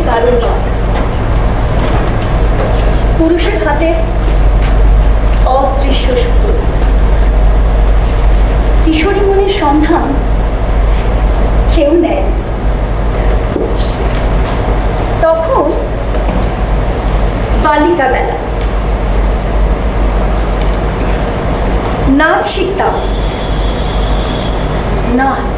বারংবার পুরুষের হাতে অদৃশ্য সুতো, কিশোরী মনের সন্ধান কেউ নেয়। তখন বালিকা বেলা, নাচ শিখতাম। নাচ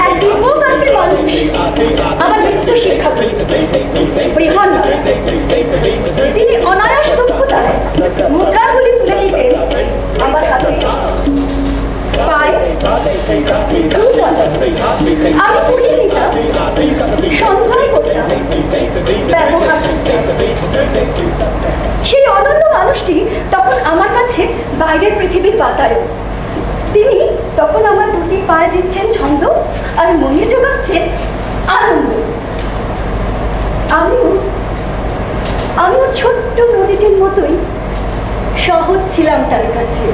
এক দিব্যকান্তের মানুষ আমার নৃত্য শিক্ষা বৃহন্নলা। তিনি অনায়াস দক্ষতায় মুদ্রাগুলি তুলে দিতেন আমার হাতে পায়ে। আমি পুড়িয়ে দিতাম, সঞ্চয় করতাম, ব্যবহার করতাম। সেই অনন্য মানুষটি তখন আমার কাছে বাইরের পৃথিবীর বাতায়ন। তিনি তখন আমার দুটি পায়ে দিচ্ছেন ছন্দ আর মনে জোগাচ্ছেন আনন্দ। আমিও ছোট্ট নদীটির মতোই সহজ ছিলাম তার কাছে।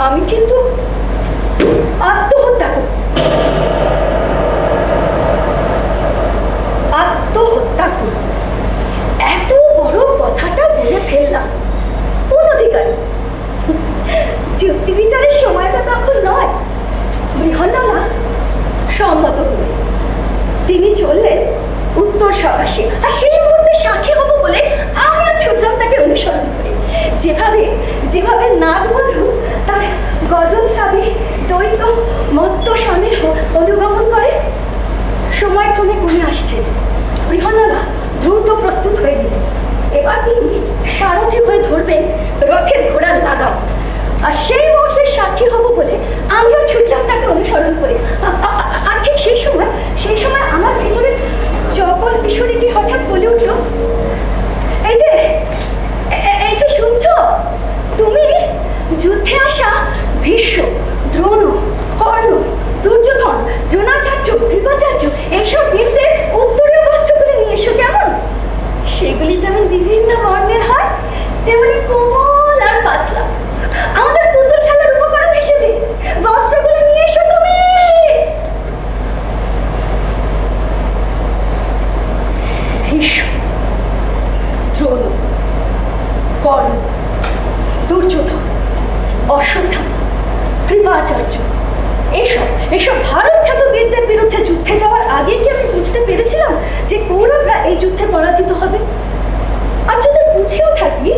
আমি কিন্তু আত্মহত্যা করব। আত্মহত্যা করব। এত বড় যেভাবে নাগবধূ তার গজস্রাবী দ্বৈত মত্ত স্বামীর অনুগমন করে। সময় ক্রমে কমে আসছে। বৃহন্নলা দ্রুত প্রস্তুত হয়ে গেলেন। এবার তিনি সারথি হয়ে ধরবেন রথের ঘোড়ার লাগাম। আর সেই মুহূর্তে সাক্ষী হব বলে আমিও ছুটলাম তাকে অনুসরণ করে। আর ঠিক সেই সময় আমার ভিতরে চপল কিশোরীটি হঠাৎ বলে উঠল, এই যে শুনছ, তুমি যুদ্ধে আসা ভীষ্ম, দ্রোণ, কর্ণ, দুর্যোধন, দ্রোণাচার্য, কৃপাচার্য এইসব বীরদের উত্তরীয় বস্ত্রগুলি নিয়ে এসো কেমন। সেগুলি যেমন বিভিন্ন বর্ণের হয় তেমনি কোমল আর পাতলা। আমাদের পুতুল খেলার উপকরণ হিসেবে বস্ত্রগুলি নিয়ে এসো তুমি। ভীষ্ম, দ্রোণ, কর্ণ, দুর্যোধন, অশ্বত্থামা, কৃপাচার্য এসব ভারত খ্যাত বীরদের বিরুদ্ধে যুদ্ধে যাওয়ার আগে কি আমি বুঝতে পেরেছিলাম যে কৌরবরা এই যুদ্ধে পরাজিত হবে? আর যদি বুঝেও থাকি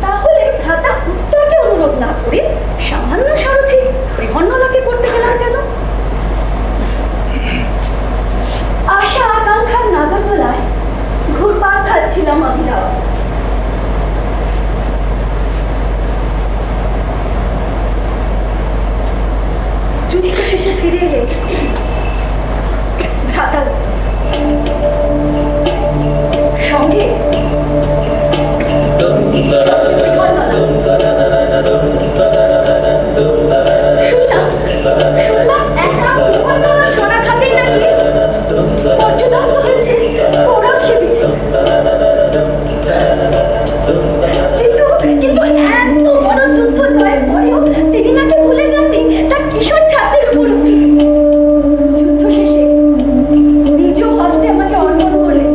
তাহলে ভ্রাতা উত্তরকে অনুরোধ না করে সামান্য সারথি বৃহন্নলাকে করতে গেলাম কেন? আশা আকাঙ্ক্ষার নাগরদোলায় ঘুরপাক খাচ্ছিলাম আমরা। যুদ্ধ শেষে ফিরে এলে ভ্রাতা সঙ্গে শুনলাম একটা সোনা খাতেই নাকি পর্যদস্ত হয়েছে কৌরব শিবির। কিন্তু এত বড় যুদ্ধ জয়ের পরেও তিনি নাকি ভুলে যাননি তার কিশোর ছাত্রের উপর। যুদ্ধ শেষে নিজ হস্তে আমাকে অর্পণ করলেন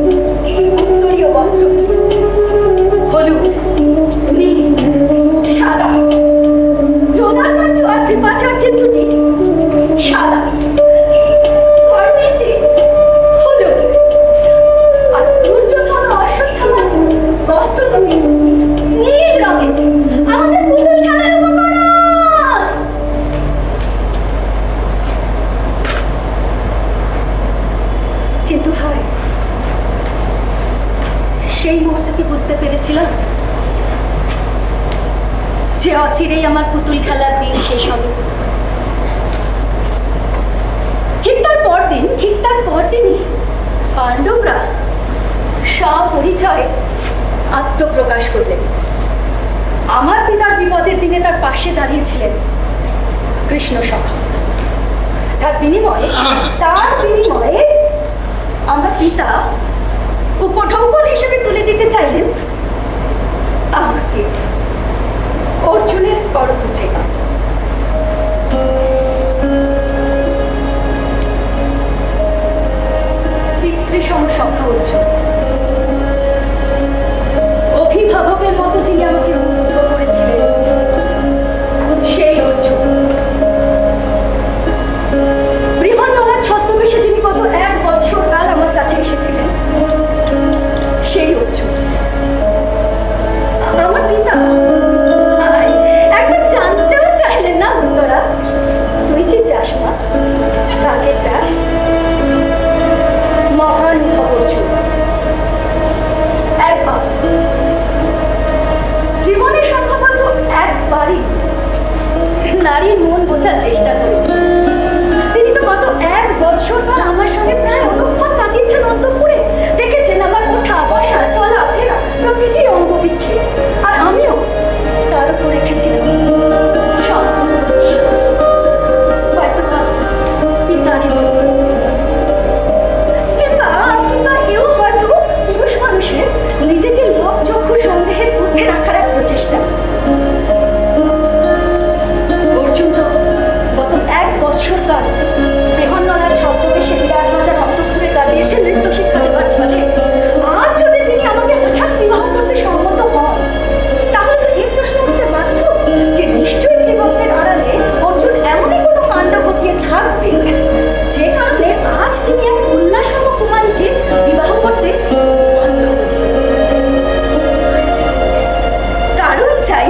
উত্তরীয় বস্ত্র, হলুদ, নীল, সাদা। দ্রোণাচার্য আর কৃপাচার্যের দুটি সাদা, কর্ণেরটি হলুদ, আর দুর্যোধন অশ্বত্থামার বস্ত্র দুটি নীল রঙের। আমাদের পুতুল খেলার উপকরণ। কিন্তু হায়, সেই মুহূর্তকে বুঝতে পেরেছিলাম যে অচিরেই আমার পুতুল খেলার দিন শেষ হবে। ঠিক তার পরদিনই পাণ্ডবরা সপরিচয় আত্মপ্রকাশ করলেন। আমার পিতার বিপদের দিনে তার পাশে দাঁড়িয়েছিলেন কৃষ্ণ সখা। তার বিনিময়ে আমার পিতা উপঢৌকন হিসেবে তুলে দিতে চাইলেন আমাকে অর্জুনের করপুটে। পিতৃসম সখা অর্জুন, অভিভাবকের মতো যিনি আমাকে মুগ্ধ করেছিলেন সেই অর্জুন, বৃহন্নলার ছদ্মবেশে যিনি গত 1 বৎসর কাল আমার কাছে এসেছিলেন সেই অর্জুন। আমার পিতা একবার জানতেও চাইলেন না উত্তরা, তুই কি চাস মা? কাকে চাস? মহানুভব অর্জুন একবার, জীবনে সম্ভবত একবারই নারীর মন বোঝার চেষ্টা করেছিলেন। তিনি তো গত 1 বৎসর কাল আমার সঙ্গে প্রায় অনুক্ষণ কাটিয়েছেন অন্তঃপুরে। দেখেছেন আমার ওঠা বসা চলা ফেরা প্রতিটি অঙ্গ বিক্ষেপ। আর আমিও তার উপর রেখেছিলাম সম্পূর্ণ বিশ্বাস। হয়তো পিতারই মতো, কিংবা এও হয়তো পুরুষ মানুষের নিজেকে লোকচক্ষু সন্দেহের ঊর্ধ্বে রাখার এক প্রচেষ্টা। অর্জুন তো গত 1 বৎসর কাল বৃহন্নলার ছদ্মবেশে বিরাট রাজার অন্তঃপুরে কাটিয়েছেন নৃত্য শিক্ষা দেবার ছলে। আজ যদি তিনি আমাকে হঠাৎ বিবাহ করতে সম্মত হন, তাহলে তো এই প্রশ্ন উঠতে বাধ্য যে নিশ্চয়ই ক্লীবত্বের আড়ালে অর্জুন এমনই কোনো কাণ্ড ঘটিয়ে থাকবে যে কারণে আজ তিনি এক কন্যাসম কুমারীকে বিবাহ করতে বাধ্য হচ্ছে। কারণ চাই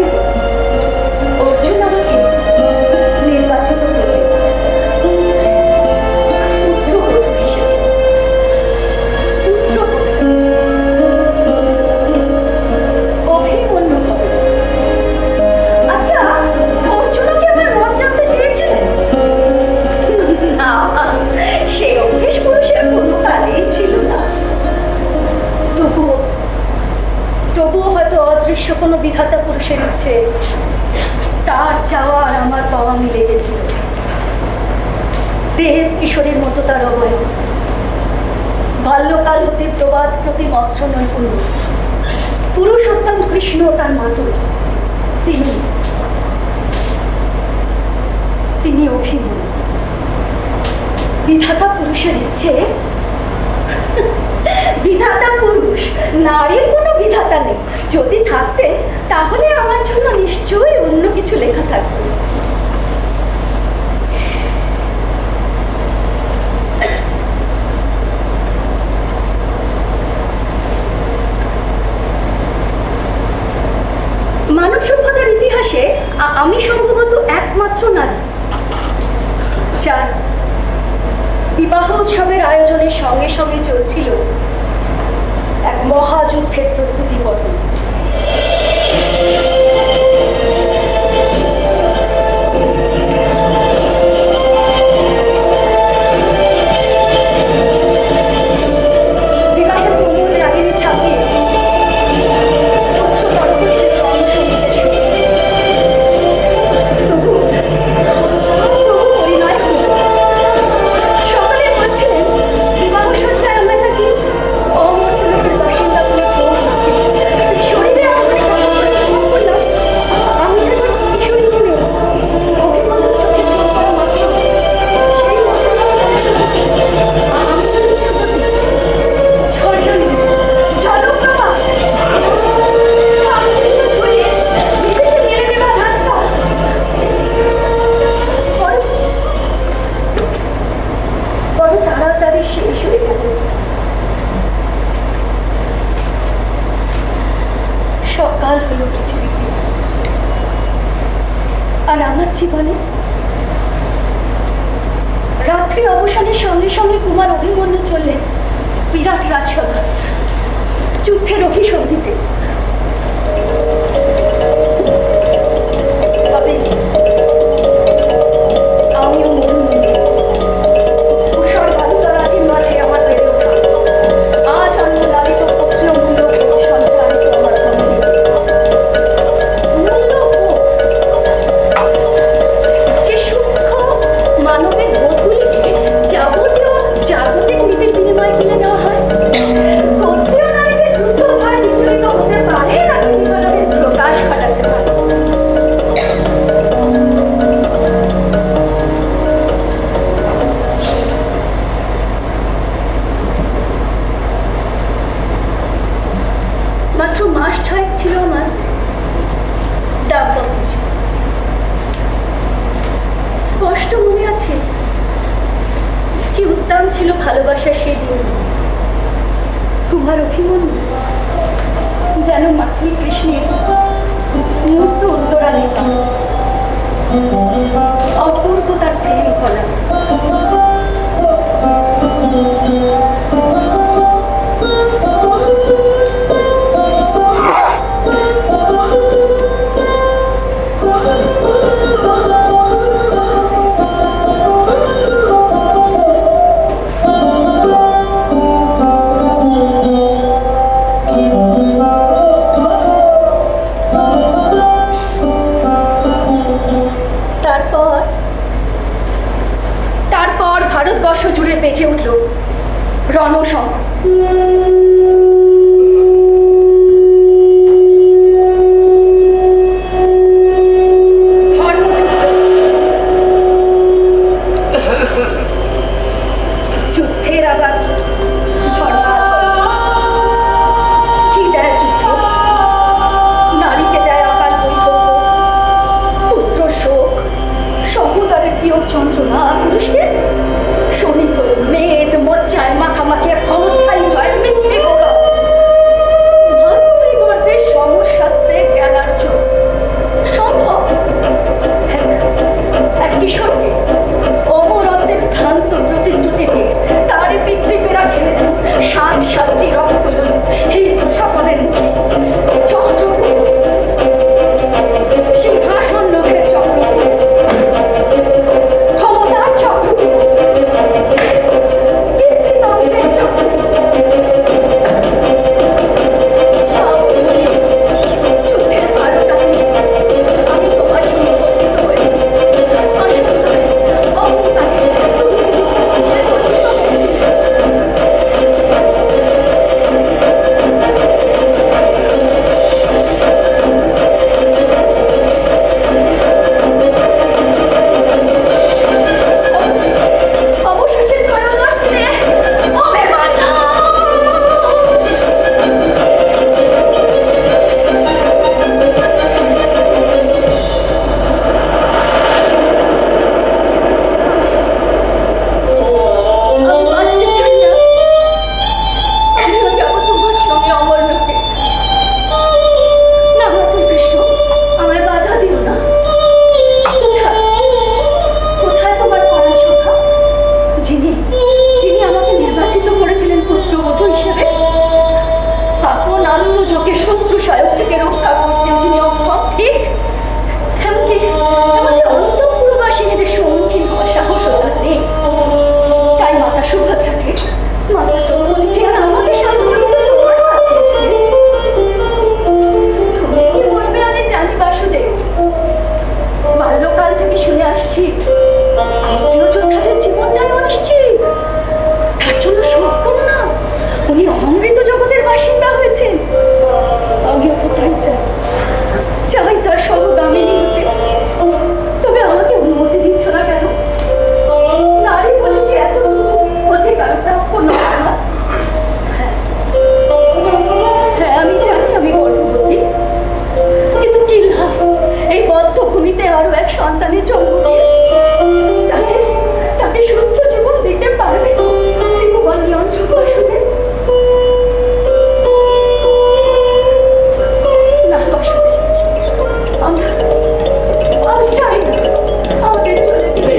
তবুও হয়তো অদৃশ্য কোনো বিধাতা পুরুষের ইচ্ছে তার চাওয়া আর আমার পাওয়া মিলে গেছিল। দেব কিশোরের মতো তার অবয়ব, বাল্যকাল হতে প্রবাদ প্রতি অস্ত্র নৈপুণ্য, পুরুষোত্তম কৃষ্ণ তার মাতুল, তিনি অভিমন্যু। বিধাতা পুরুষের ইচ্ছে, বিধাতা পুরুষ, নারীর কোনো বিধাতা নেই। যদি থাকতে তাহলে আমার জন্য নিশ্চয়ই অন্য কিছু লেখা থাকবে। মানব সভ্যতার ইতিহাসে আমি সম্ভবত একমাত্র নারী যার বিবাহ উৎসবের আয়োজনের সঙ্গে সঙ্গে চলছিল এক মহাযুদ্ধের প্রস্তুতি পর্ব। বিবাহের কোমল রাগিনী ছাপিয়ে উচ্চতর হচ্ছে রণসঙ্গীতের সুর। তবু পরিণয় হল। সকলে বলছিলেন বিবাহ সজ্জায় আমরা নাকি অমর্ত্য লোকের বাসিন্দা বলে ভোগ হচ্ছে। শরীরে আমি হঠাৎ করে অনুভব করলাম আমি যেন কিশোরীটি নেই। অভিমন্যুর চোখে চোখ পড়া মাত্র সেই আমি যেন যুবতী, ঝড়িয়ে জলপ্রপাত ছড়িয়ে নিজেকে মেলে দেওয়ার রাস্তা বড় তাড়াতাড়ি শেষ হয়ে গেল। সকাল হলো পৃথিবীতে, আর আমার জীবনে রাত্রি অবসানের সঙ্গে সঙ্গে কুমার অভিমন্যু চললেন বিরাট রাজসভা, যুদ্ধের অভিসন্ধিতে। তবে আমিও মরুনন্দী, উষর বালুকা রাজির মাঝে আমার বেড়ে ওঠা, আজ অন্য লালিত পত্রমূলক সঞ্চারিত ধর্মমূল্য যে সূক্ষ্ম মানবের বোধগুলিকে যাবতীয় জাগতিক নীতির বিনিময়ে কিনে নেওয়া হয়। ক্ষত্রিয় নারীকে যুদ্ধ ভয় নিচলিত হতে পারে নাকি বিচরণের প্রকাশ ঘটাতে পারে। মাত্র মাস 6 ছিল আমার দাম্পত্য জীবন। স্পষ্ট মনে আছে কি উদ্দাম ছিল ভালোবাসার সেই দিন। কুমার অভিমন্যু যেন মাতৃকৃষ্ণের মূর্ত উত্তরাধিকার, অপূর্ব তার প্রেম কলা। তারপর ভারতবর্ষ জুড়ে বেঁচে উঠল রণসংগ্রাম। ধর্মযুদ্ধ, যুদ্ধের আবার ধর্মাধর্ম। কি দেয় যুদ্ধ? নারীকে দেয় অকাল বৈধব্য, পুত্র শোক, সহোদরের বিয়োগ যন্ত্রণা। পুরুষকে শোণিত মেদ মজ্জায় মাখামাখি ক্ষণস্থায়ী জয়, অতিশয়ক থেকে রক্ষা করতেও যিনি অক্ষম, ঠিক এমনকি অন্তঃপুরবাসিনীদের সম্মুখীন হওয়ার সাহসও তার নেই। তাই মাতা সুভদ্রাকে, মাতা দ্রৌপদীকে আর আমাকে সান্ত্বনা পাঠিয়েছে। তুমি কি বলবে আমি জানি বাসুদেব, বাল্যকাল থেকে শুনে আসছি ক্ষত্রিয় যোদ্ধাদের জীবনটাই অনিশ্চিত। তার জন্য শোক করো না, উনি অমৃত জগতের বাসিন্দা হয়েছেন। আমিও তো তাই চাই তার সহগামিনী হতে। তবে আমাকে অনুমতি দিচ্ছ না কেন? নারী বলে কি এতটুকু অধিকার প্রাপ্য নয় না? হ্যাঁ, আমি জানি আমি গর্ভবতী, কিন্তু কি লাভ এই বদ্ধভূমিতে আরো এক সন্তানের জন্ম দিয়ে? তাকে সুস্থ জীবন দিতে পারবে তো ত্রিভুবনী অঞ্চল বাসুদেব? না বাসুদেব, আমি চাই না, আমাকে চলে যেতে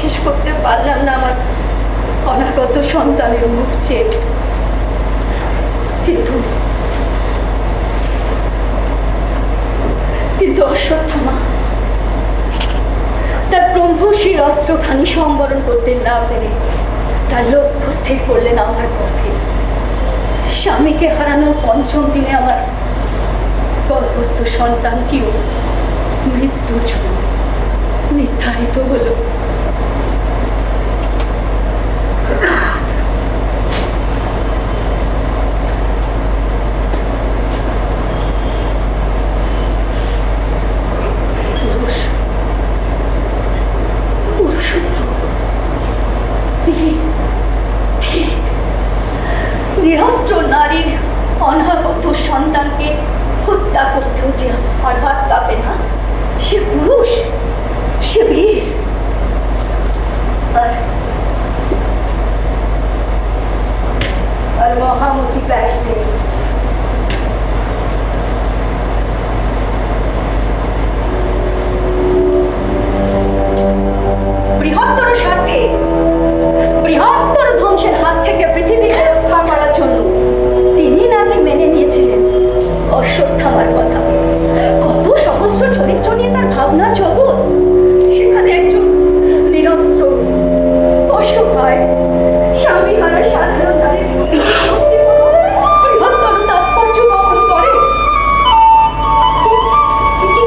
শেষ করতে পারলাম না আমার অনাগত সন্তানের মুখ চেয়ে। কিন্তু অশ্বত্থামা তার ব্রহ্মশির অস্ত্রখানি সম্বরণ করতে না পেরে তার লক্ষ্য স্থির করলেন আমার গর্ভে। স্বামীকে হারানোর পঞ্চম দিনে আমার গর্ভস্থ সন্তানটিও মৃত্যুর জন্য নির্ধারিত হলো। নিরস্ত্র নারীর অনাগত সন্তানকে হত্যা করতেও যে আর হাত কাঁপে না, সে পুরুষ, সে বীর। আর মহামতি ব্যাসদেব বৃহত্তর স্বার্থে, বৃহত্তর ধ্বংসের হাত থেকে পৃথিবীকে রক্ষা করার জন্য তিনি নাকি মেনে নিয়েছিলেন অশ্বত্থামার কথা। কত সহস্র চরিত্র নিয়ে তার ভাবনার জগৎ, সেখানে একজন নিরস্ত্র অসহায় স্বামী হারা সাধারণ নারীর বৃহত্তর তাৎপর্য বহন করে।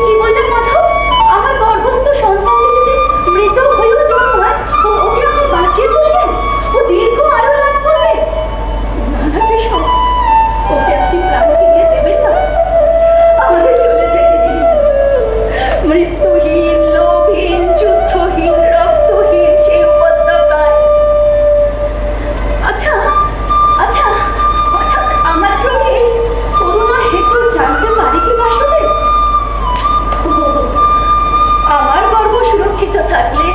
কি বললেন মাধব? আমার গর্ভস্থ সন্তানকে যদি মৃত হয়েও জন্মায়, ওকে আপনি বাঁচিয়ে তুলবেন, ও দীর্ঘ আয়ু লাভ করবে? নানা কৃষ্ণ, ওকে আপনি প্রাণ ফিরিয়ে দেবেন না? আমাদের চলে যেতে দিন। মৃত্যুহীন, লোভহীন, যুদ্ধহীন, রক্তহীন সেই উপত্যকায়। আচ্ছা, হঠাৎ আমার প্রতি করুণা হেতু জানতে পারি কি বাসুদেব? আমার গর্ভ সুরক্ষিত থাকলে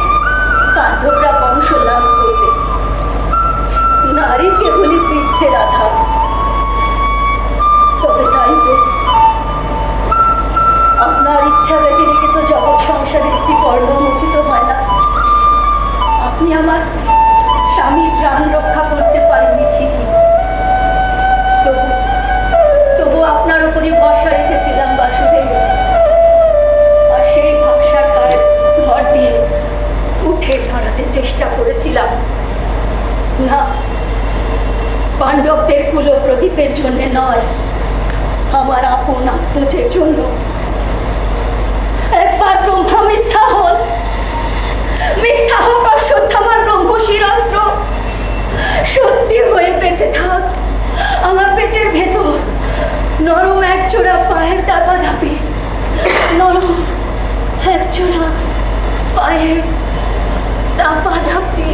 পাণ্ডবরা বংশ লাভ করবে। নারী কেবলই বীর্যের আধার। তবে তাই হোক, আপনার ইচ্ছা ব্যতিরেকে তো জগৎ সংসারের একটি পর্ব মোচিত হয় না। আপনি আমার স্বামীর প্রাণ রক্ষা করতে পারেননি ঠিকই, তবু আপনার উপরই ভরসা রেখেছিলাম বাসুদেব। আর সেই ভরসাটায় ভর দিয়ে উঠে দাঁড়াতে চেষ্টা করেছিলাম। না, পাণ্ডবদের কুলো প্রদীপের জন্য নয়, আমার আপন আত্মজের জন্য। একবার ব্রহ্মা মিথ্যা হন, মিথ্যা হোক অশ্বত্থামার ব্রহ্মশির অস্ত্র সত্যি হয়ে বেঁচে থাক আমার পেটের ভেতর নরম একজোড়া পায়ের দাপাধাপি, নরম একজোড়া পায়ের দাপাধাপি।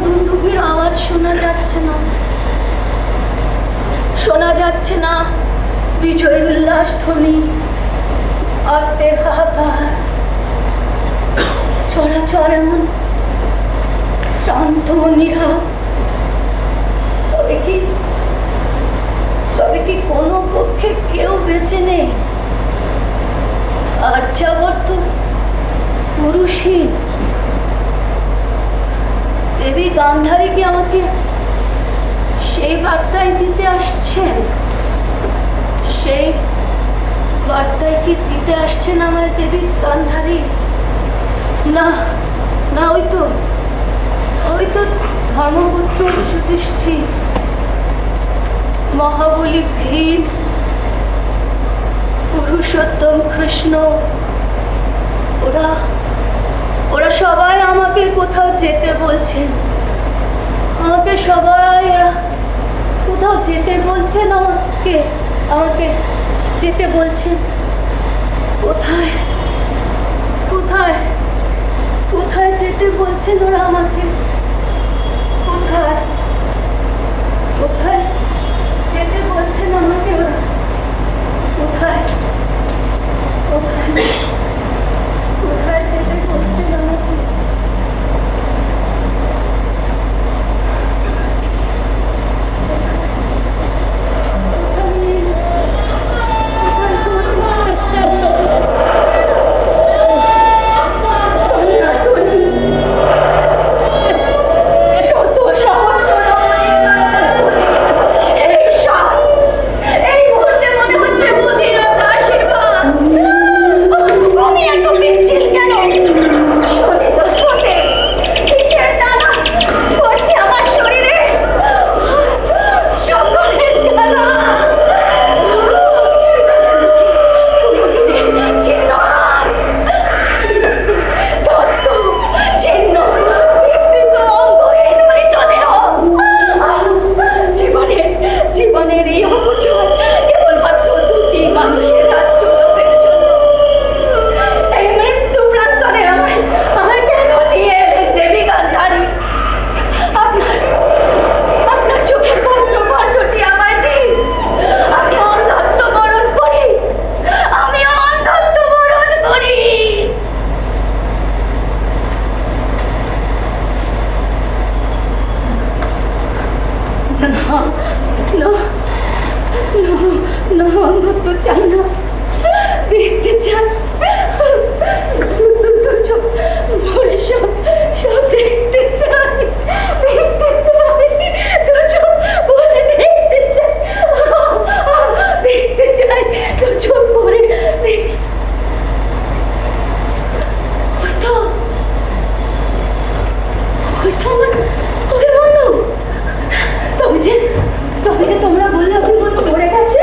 দুন্দুভির আওয়াজ শোনা যাচ্ছে না, শোনা যাচ্ছে না বিজয়ের উল্লাস ধ্বনি, আর্তের হাহাকার, চড়াচড় এমন শ্রান্ত নীরব। তবে কি কোনো পক্ষে কেউ বেঁচে নেই? আর যাবর তো পুরুষহীন। দেবী গান্ধারী কি আমাকে সেই বার্তায় দিতে আসছেন? সেই বার্তায় কি দিতে আসছেন আমায় দেবী গান্ধারী? না না, ওই তো ধর্মপুত্র যুধিষ্ঠির, মহাবলী ভীম, পুরুষোত্তম কৃষ্ণ, ওরা সবাই আমাকে কোথাও যেতে বলছেন। আমাকে সবাই ওরা কোথাও যেতে বলছেন, আমাকে যেতে বলছেন। কোথায় কোথায় কোথায় যেতে বলছেন ওরা আমাকে? কোথায় কোথায় যেতে বলছেন আমাকে ওরা? কোথায় কোথায় কোথায় যেতে বলছেন আমাকে? অন্ধত্ব চাই না, দেখতে চাই ভরে সব দেখতে চাই, দেখতে চাই তো চোখ ভরে। তবে যে তোমরা বললে অভিমন্যু মরে গেছে,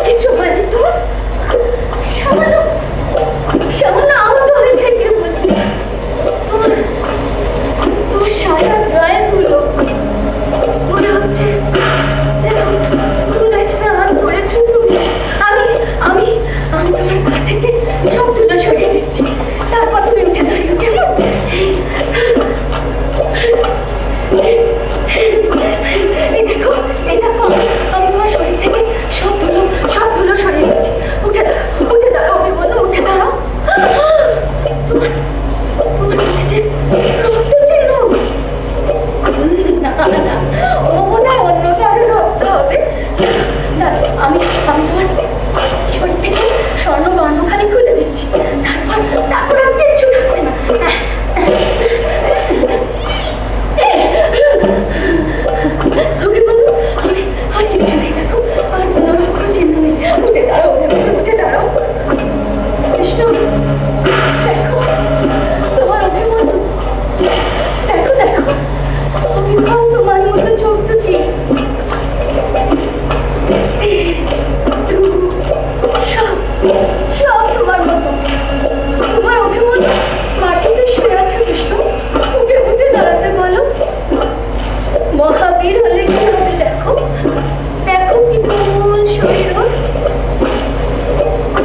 কিছু হয়নি তোমার? সামান্য আহত হয়েছে কেউ বলে? তোমার সারা গায়ে ধুলো, মনে হচ্ছে যেন ধুলায় স্নান করেছো তুমি। আমি তোমার গা থেকে সব ধুলো সরিয়ে দিচ্ছি, তারপর তুমি উঠে দাঁড়িয়ে কেমন? এই দেখো আমি তোমার শরীর থেকে সব ধুলো সরিয়ে দিচ্ছি। উঠে দাঁড়াও অভিমন্যু, উঠে দাঁড়াও। তোমার কাছে রক্ত চিহ্ন? না, ও বোধহয় অন্য কারো রক্ত হবে। আমি তোমার শরীর থেকে স্বর্ণ বর্ণখানি খুলে দিচ্ছি, তারপর আর কিচ্ছু থাকবে না। আর কিছু নেই, দেখো আর কোনো রক্ত চিহ্ন নেই। উঠে দাঁড়াও, উঠে দাঁড়াও। কৃষ্ণ, দেখো তোমার অভিমন্যু, দেখো অভিমান তোমার মতো চোখ দুটি, সব তোমার মতো। তোমার অভিমন্যু মাটিতে শুয়ে আছে কৃষ্ণ, ওকে উঠে দাঁড়াতে বলো। মহাবীর হলে কি হবে? দেখো কি কোমল শরীর,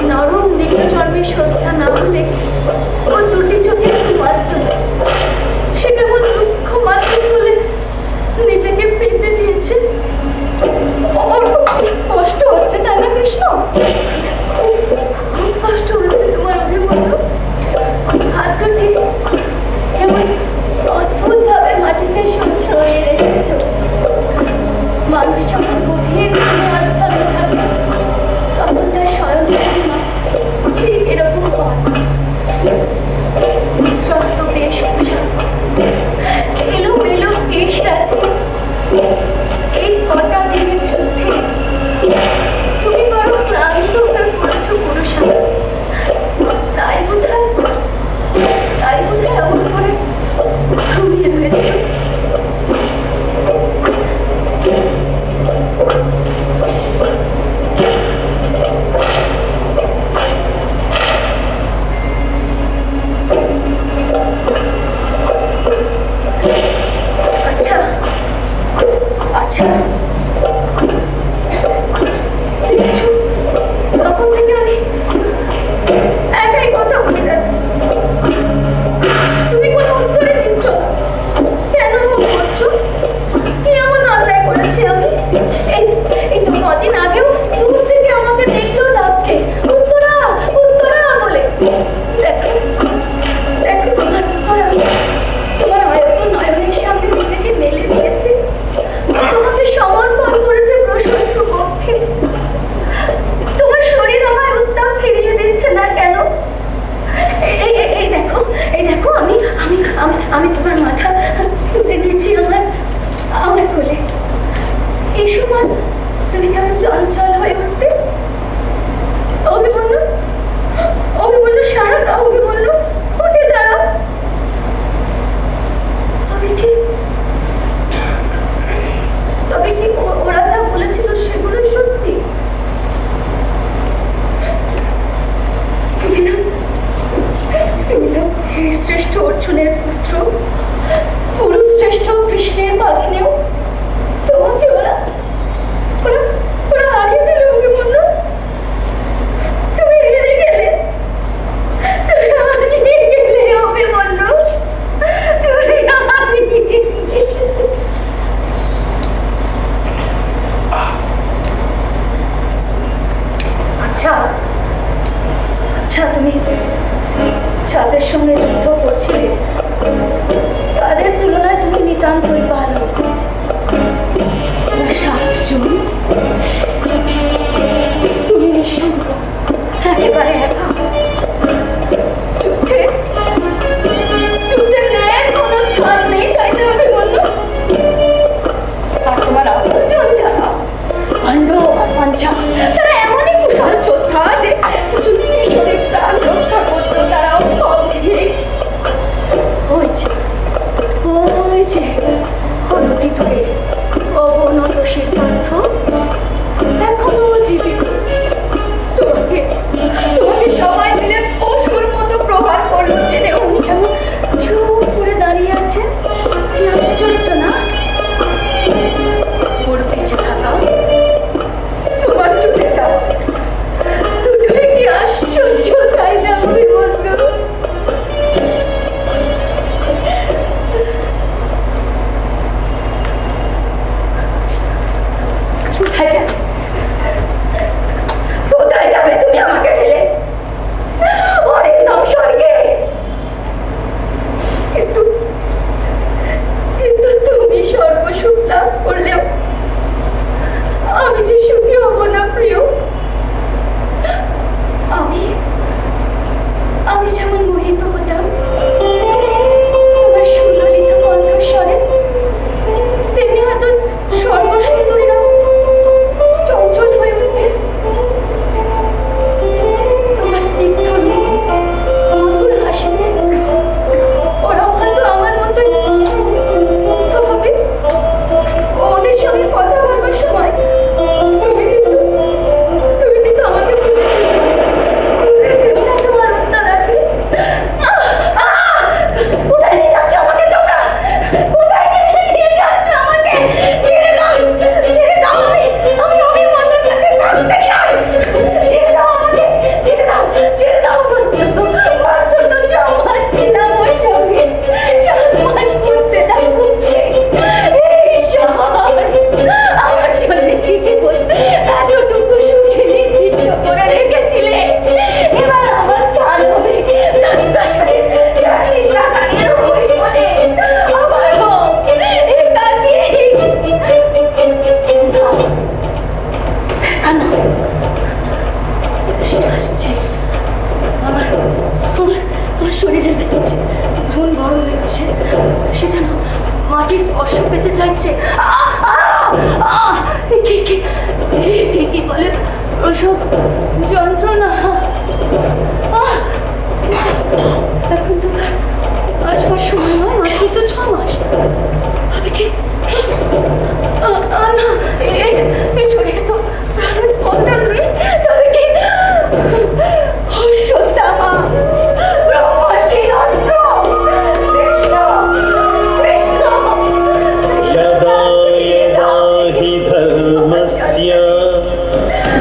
নরম দীর্ঘ চর্মের সজ্জা না হলে ও দুটি চোখে একটু বাঁচত না। সে কেমন দুঃখ মাতৃ বলে নিজেকে পেতে দিয়েছে। আমার খুব কষ্ট হচ্ছে, তাই না কৃষ্ণ? খুব কষ্ট হচ্ছে তোমার অভিমন্যু। হাত দুটি এমন অদ্ভুত ভাবে মাটিতে ছড়িয়ে রেখেছ। মানুষ যখন গভীর ঘুমে আচ্ছন্ন থাকে তখন তার স্বয়ং প্রতিমা ঠিক এরকম হয়। বিশ্বস্ত বেশ পোশাক, এলোমেলো কেশ রাজি। এই কটা দিনের যুদ্ধে তুমি বড় ক্লান্ত হয়ে পড়েছ পুরুষা। তাই বোধহয় এমন করে ঘুমিয়ে রয়েছে। আচ্ছা আচ্ছা, দেখেছো, তখন থেকে আমি একাই কথা বলে যাচ্ছি। তুমি কোনো উত্তরে দিচ্ছ না, কেন করছো? কি এমন অন্যায় করেছি আমি? এই তো কদিন আগেও দূর থেকে আমাকে দেখলেও ডাকতে, উত্তরা উত্তরা বলে। দেখো দেখো, তোমার উত্তরা তোমার আয়ত নয়নের সামনে নিজেকে মেলে দিয়েছে, তোমাকে সমর্পণ করেছে প্রশস্ত পক্ষে। তোমার শরীর আমায় উত্তাপ ফিরিয়ে দিচ্ছে না কেন? এই দেখো, আমি আমি আমি আমি তোমার মাথা তুলে নিয়েছি আমার কোলে। এই সময় তুমি কেমন চঞ্চল হয়ে উঠবে। অভিমন্যু, অভিমন্যু, সারা দাও অভিমন্যু, উঠে দাঁড়াও। তবে কি ওরা যা বলেছিল সেগুলো সত্যি? তুমি না শ্রেষ্ঠ অর্জুনের পুত্র, পুরুষ শ্রেষ্ঠ কৃষ্ণের ভাগিনেও তোমাকে ওরা হারিয়ে দিল অভিমন্যু। তুমি হেরে গেলে, তুমি হারিয়ে গেলে অভিমন্যু, তুমি হারিয়ে গেলে। আচ্ছা আচ্ছা, তুমি যাদের সঙ্গে যুদ্ধ করছিলে তাদের তুলনায় তুমি নিতান্তই ভালো। 7 জন, তুমি নিঃসঙ্গ, একেবারে একা। যুদ্ধে ন্যায়ের কোনো স্থান নেই, তাই না অভিমন্যু? আর তোমার আপনজন যারা পাণ্ডব আর পাঞ্চাল, তারা এমনই কুশল যোদ্ধা যে যদি ঈশ্বরের প্রাণ রক্ষা করতো তারাও অধিক। ওই যে অনতি দূরে অবনত শিল্পার্থ এখন বৃষ্টি আসছে। আমার আমার আমার শরীরের ভেতর যে মন বড় হয়ে গেছে, সে যেন মাটির স্পর্শ পেতে চাইছে। কি বলে ওসব যন্ত্রণা। এখন তো তার আসবার সময় নয়, মাত্রই তো 6 মাস। তবে কি না, এই শরীরে তো প্রাণের স্পন্দন নেই। তবে কি সত্যামা ব্রহ্মশীল অস্ত্র কৃষ্ণ কৃষ্ণ यदा यदा हि धर्मस्य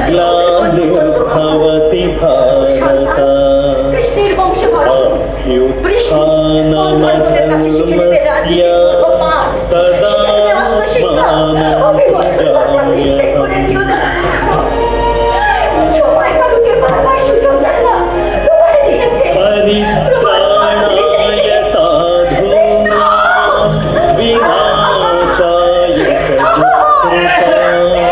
ग्लानिर्भवति भारत কৃষ্ণের বংশ अभ्युत्थानमधर्मस्य সময় কারুকে বারবার সুযোগ দেয় না, তোমায় দিয়েছে। परित्राणाय साधूनां विनाशाय सद्गुणानां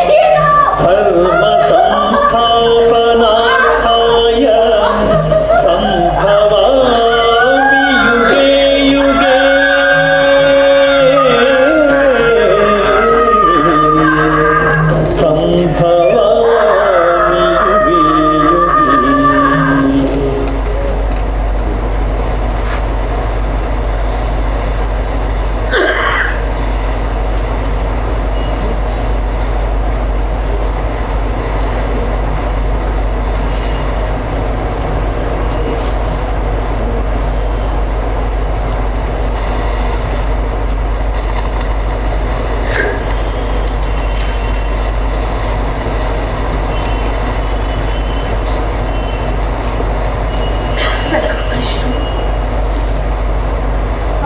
धर्म संस्थापनार्थाय सम्भवामि युगे युगे सम्भवामि युगे युगे।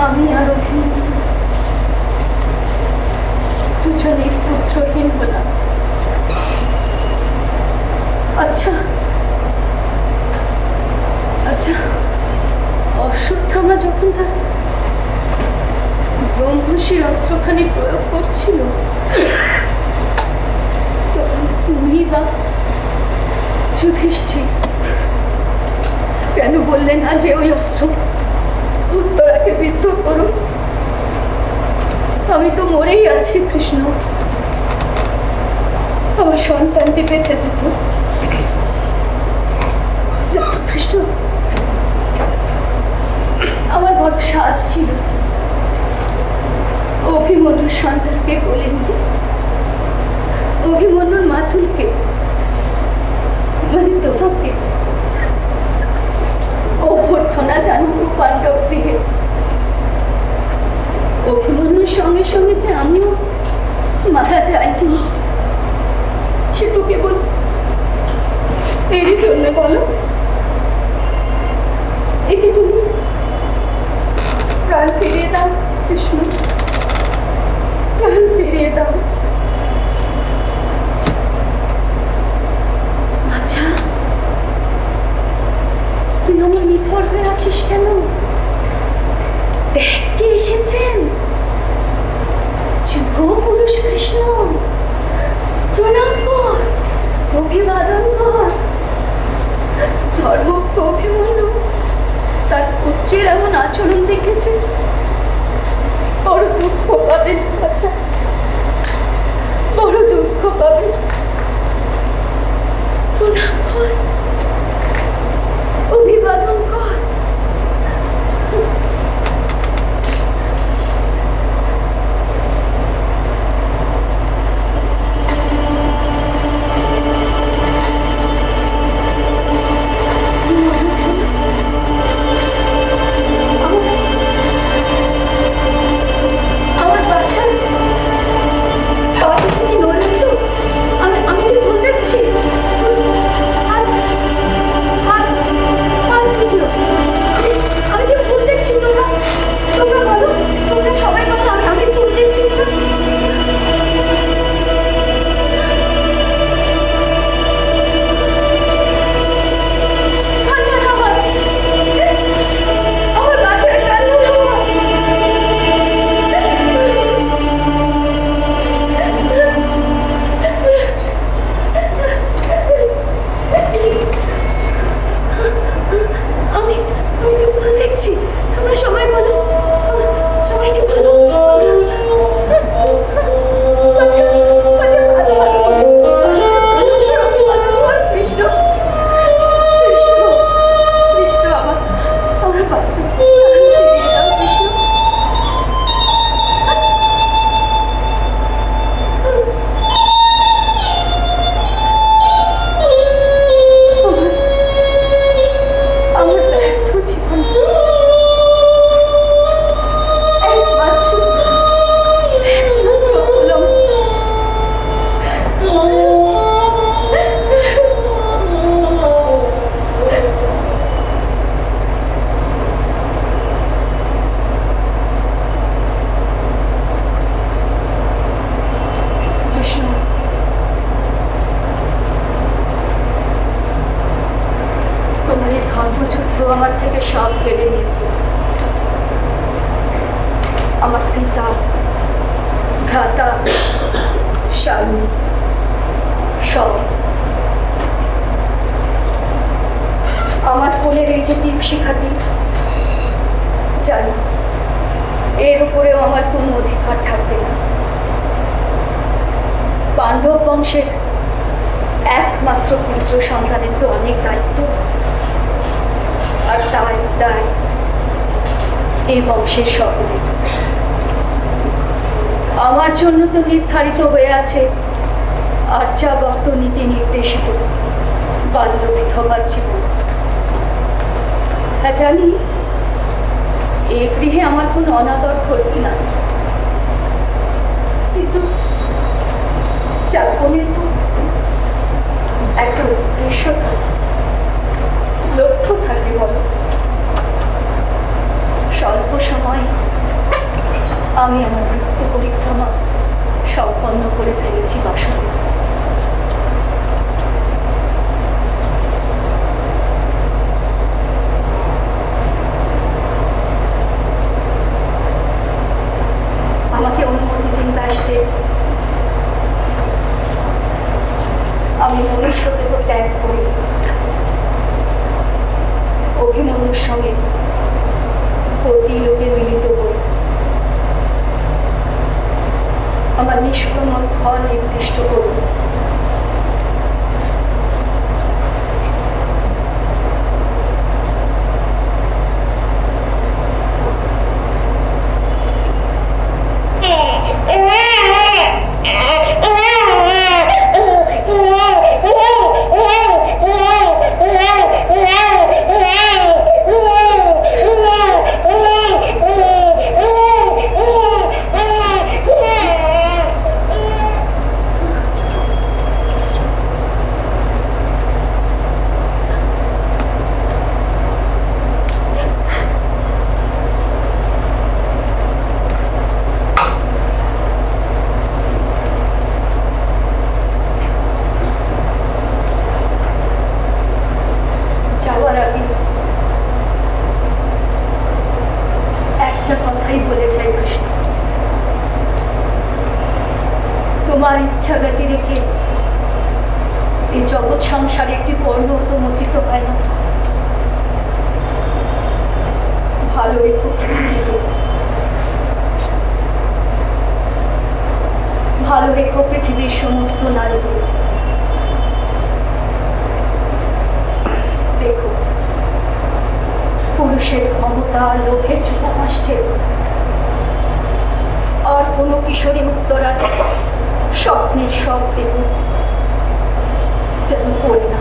আমি আর অভিমন্যু দুজনেই পুত্রহীন হলাম। আচ্ছা আচ্ছা, অশ্বত্থামা যখন তার ব্রহ্মশীর অস্ত্রখানি প্রয়োগ করছিল, তখন তুমি বা যুধিষ্ঠির কেন বললে না যে ওই অস্ত্র উত্তরাকে বিদ্ধ করো? আমি তো মরেই আছি কৃষ্ণ, আমার সন্তানটি বেঁচে যেত। যাক কৃষ্ণ, আমার বড় স্বাদ ছিল অভিমন্যুর সন্তানকে কোলে নিয়ে, অভিমন্যুর মাতুলকে মানে তোমাকে অভ্যর্থনা জানাবো পাণ্ডব গৃহে। অভিমন্যুর সঙ্গে সঙ্গে যে আমিও মারা যাইনি, সে তো কেবল এরই জন্য। বলো, একে তুমি প্রাণ ফিরিয়ে দাও কৃষ্ণ, প্রাণ ফিরিয়ে দাও। আচ্ছা, তুই আমার নিথর হয়ে আছিস কেন? দেখ কে এসেছেন, যুগ পুরুষ কৃষ্ণ। প্রণাম কর, অভিবাদন কর। ধর্মজ্ঞ অভিমন্যু তার পুত্রের এমন আচরণ দেখেছে, বড় দুঃখ পাবেন। আচ্ছা, বড় দুঃখ পাবেন। প্রণাম কর, অভিবাদন কর। আমার বাচ্চা পা থেকে নড়ে উঠল, আমি জন্মসূত্র আমার থেকে সব কেড়ে নিয়েছে। আমার পিতা, ভ্রাতা, স্বামী, সব। আমার কোলের এই যে দীপশিখাটি, জানি এর উপরেও আমার কোনো অধিকার থাকবে না। পাণ্ডব বংশের একমাত্র পুত্র সন্তানের তো অনেক দায়িত্ব, আর তাই এই বংশের সকলের। আমার জন্য তো নির্ধারিত হয়ে আছে আর্যাবর্ত নীতি নির্দেশিত বাল্য বিধবার জীবন। হ্যাঁ, জানি এ গৃহে আমার কোনো অনাদর ঘটবে না, কিন্তু যাপনের তো একটা উদ্দেশ্য থাকে, লক্ষ্য থাকে। বলো, স্বল্প সময় আমি আমার বৃত্ত পরিক্রমা সম্পন্ন করে ফেলেছি বাসনে। আমাকে অনুমতি দিন ব্যাসদেব, আমি মনুষ্যদেহ ত্যাগ করি অভিমন্যুর সঙ্গে প্রতি লোকে মিলিত হই। আমার নিষ্ক্রমণ ফল নির্দিষ্ট করুন। যাওয়ার আগে একটা কথাই বলে যাই কৃষ্ণ, তোমার ইচ্ছা ব্যতি রেখে এই জগৎ সংসারে একটি পর্ণ তো মোচিত হয় না। ভালো রেখো পৃথিবীকে, ভালো রেখো পৃথিবীর সমস্ত নারীদের। দেখো, পুরুষের ক্ষমতা, লোভের যুবাষ্টে আর কোনো কিশোরী উত্তরা স্বপ্নের সব দেব যেন পড়ে না।